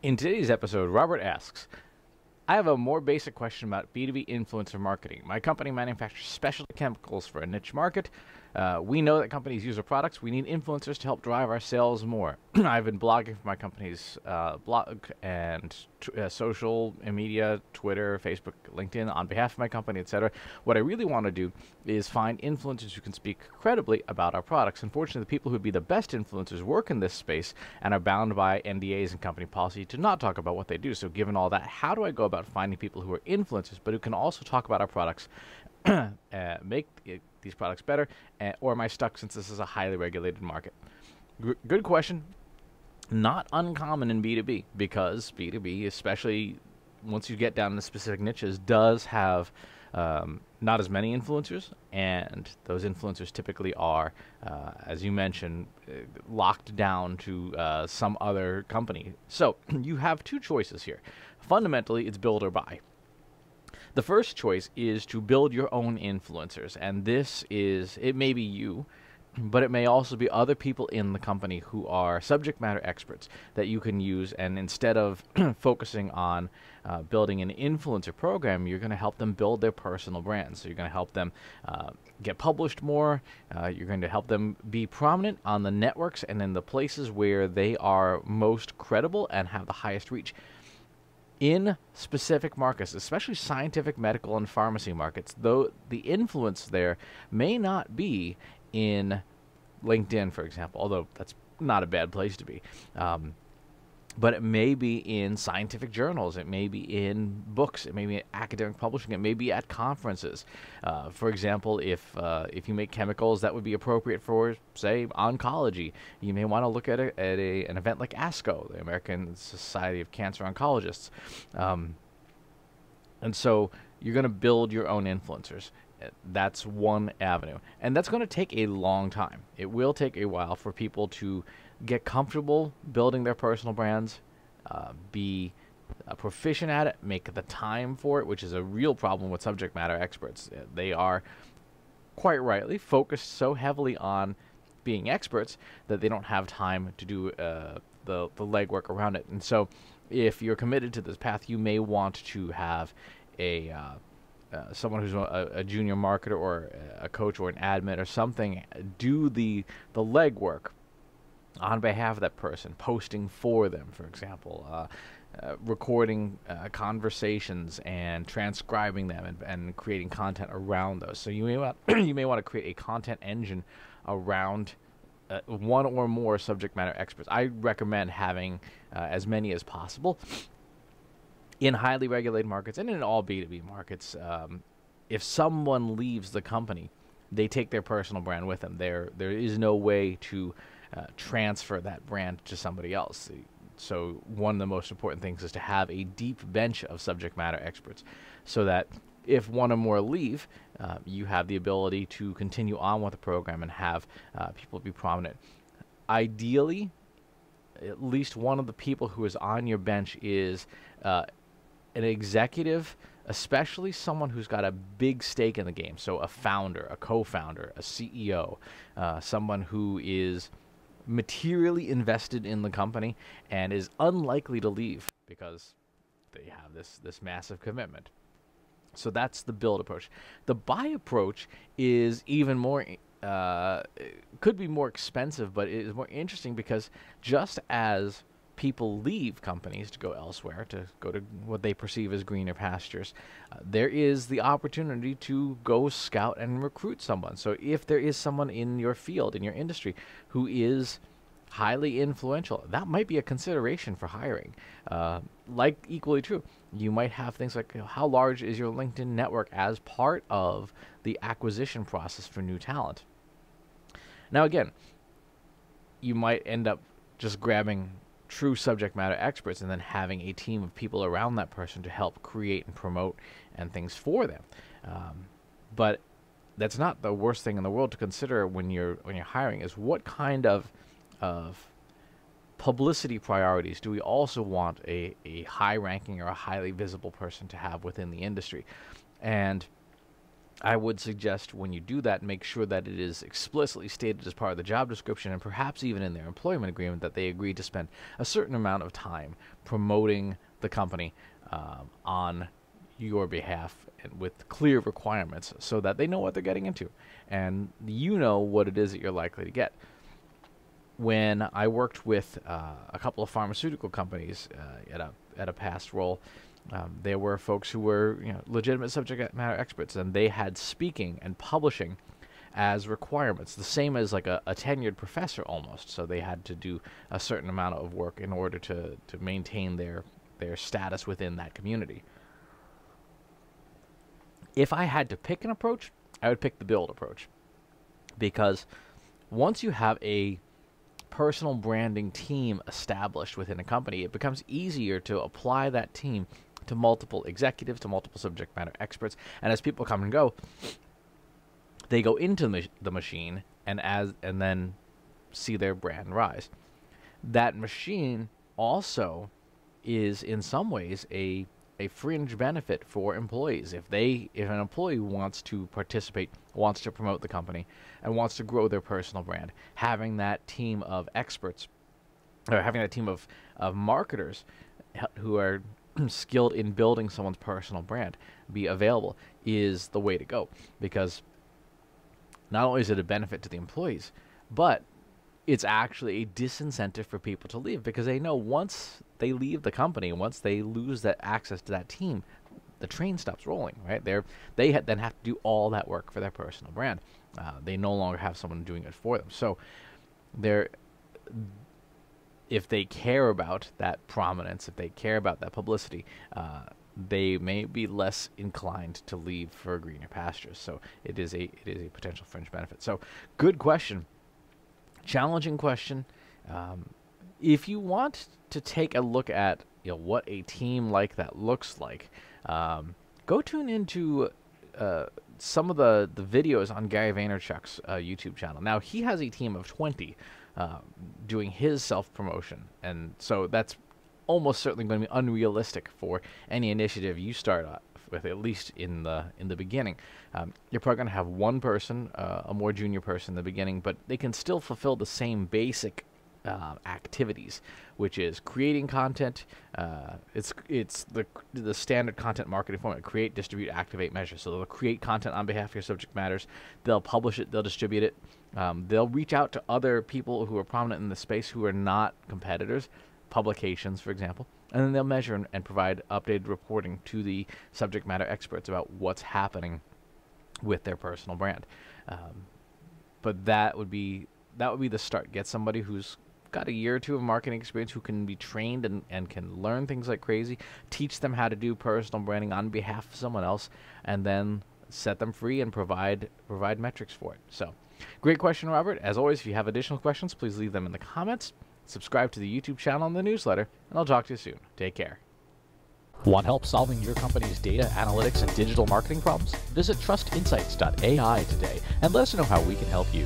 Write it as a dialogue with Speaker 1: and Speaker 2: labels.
Speaker 1: In today's episode, Robert asks, I have a more basic question about B2B influencer marketing. My company manufactures specialty chemicals for a niche market. We know that companies use our products. We need influencers to help drive our sales more. I've been blogging for my company's blog and social media, Twitter, Facebook, LinkedIn, on behalf of my company, etc. What I really want to do is find influencers who can speak credibly about our products. Unfortunately, the people who would be the best influencers work in this space and are bound by NDAs and company policy to not talk about what they do. So given all that, how do I go about finding people who are influencers but who can also talk about our products, make these products better, or am I stuck since this is a highly regulated market? Good question. Not uncommon in B2B, because B2B, especially once you get down into specific niches, does have not as many influencers, and those influencers typically are, as you mentioned, locked down to some other company. So you have two choices here. Fundamentally, it's build or buy. The first choice is to build your own influencers, and it may be you, but it may also be other people in the company who are subject matter experts that you can use, and instead of focusing on building an influencer program, you're going to help them build their personal brands. So you're going to help them get published more, you're going to help them be prominent on the networks and in the places where they are most credible and have the highest reach. In specific markets, especially scientific, medical, and pharmacy markets, though the influence there may not be in LinkedIn, for example, although that's not a bad place to be. But it may be in scientific journals, it may be in books, it may be in academic publishing, it may be at conferences. For example, if you make chemicals that would be appropriate for, say, oncology, you may want to look at an event like ASCO, the American Society of Cancer Oncologists. And so you're going to build your own influencers. That's one avenue. And that's going to take a long time. It will take a while for people to get comfortable building their personal brands, be proficient at it, make the time for it, which is a real problem with subject matter experts. They are, quite rightly, focused so heavily on being experts that they don't have time to do the legwork around it. And so if you're committed to this path, you may want to have someone who's a junior marketer or a coach or an admin or something do the legwork on behalf of that person, posting for them, for example, recording conversations and transcribing them and creating content around those. So you may want to create a content engine around one or more subject matter experts. I recommend having as many as possible. In highly regulated markets and in all B2B markets, if someone leaves the company, they take their personal brand with them. There is no way to transfer that brand to somebody else. So one of the most important things is to have a deep bench of subject matter experts so that if one or more leave, you have the ability to continue on with the program and have people be prominent. Ideally, at least one of the people who is on your bench is an executive, especially someone who's got a big stake in the game. So a founder, a co-founder, a CEO, someone who is materially invested in the company and is unlikely to leave because they have this massive commitment. So that's the build approach. The buy approach is even more, could be more expensive, but it is more interesting because just as people leave companies to go elsewhere, to go to what they perceive as greener pastures, there is the opportunity to go scout and recruit someone. So if there is someone in your field, in your industry, who is highly influential, that might be a consideration for hiring. Like equally true, you might have things like, how large is your LinkedIn network as part of the acquisition process for new talent? Now again, you might end up just grabbing true subject matter experts and then having a team of people around that person to help create and promote and things for them. But that's not the worst thing in the world to consider when you're hiring, is what kind of publicity priorities do we also want a high ranking or a highly visible person to have within the industry. And I would suggest when you do that, make sure that it is explicitly stated as part of the job description and perhaps even in their employment agreement that they agree to spend a certain amount of time promoting the company on your behalf and with clear requirements so that they know what they're getting into and you know what it is that you're likely to get. When I worked with a couple of pharmaceutical companies at a past role, there were folks who were legitimate subject matter experts, and they had speaking and publishing as requirements, the same as like a tenured professor almost. So they had to do a certain amount of work in order to maintain their status within that community. If I had to pick an approach, I would pick the build approach, because once you have a personal branding team established within a company, it becomes easier to apply that team to multiple executives, to multiple subject matter experts, and as people come and go, they go into the machine and then see their brand rise. That machine also is in some ways a fringe benefit for employees. If an employee wants to participate, wants to promote the company, and wants to grow their personal brand, having that team of experts, or having that team of marketers who are skilled in building someone's personal brand be available is the way to go, because not only is it a benefit to the employees, but it's actually a disincentive for people to leave, because they know once they leave the company, once they lose that access to that team, the train stops rolling, right? They then have to do all that work for their personal brand. They no longer have someone doing it for them. So if they care about that prominence, if they care about that publicity, they may be less inclined to leave for greener pastures. So it is a potential fringe benefit. So good question. Challenging question. If you want to take a look at what a team like that looks like, go tune into some of the videos on Gary Vaynerchuk's YouTube channel. Now, he has a team of 20 doing his self-promotion, and so that's almost certainly going to be unrealistic for any initiative you start with, at least in the beginning. You're probably going to have one person, a more junior person in the beginning, but they can still fulfill the same basic activities, which is creating content. It's the standard content marketing format: create, distribute, activate, measure. So they'll create content on behalf of your subject matters, they'll publish it, they'll distribute it, they'll reach out to other people who are prominent in the space who are not competitors, publications, for example, and then they'll measure and provide updated reporting to the subject matter experts about what's happening with their personal brand. But that would be the start. Get somebody who's got a year or two of marketing experience, who can be trained and can learn things like crazy, teach them how to do personal branding on behalf of someone else, and then set them free and provide metrics for it. So, great question, Robert. As always, if you have additional questions, please leave them in the comments. Subscribe to the YouTube channel and the newsletter, and I'll talk to you soon. Take care.
Speaker 2: Want help solving your company's data, analytics, and digital marketing problems? Visit trustinsights.ai today and let us know how we can help you.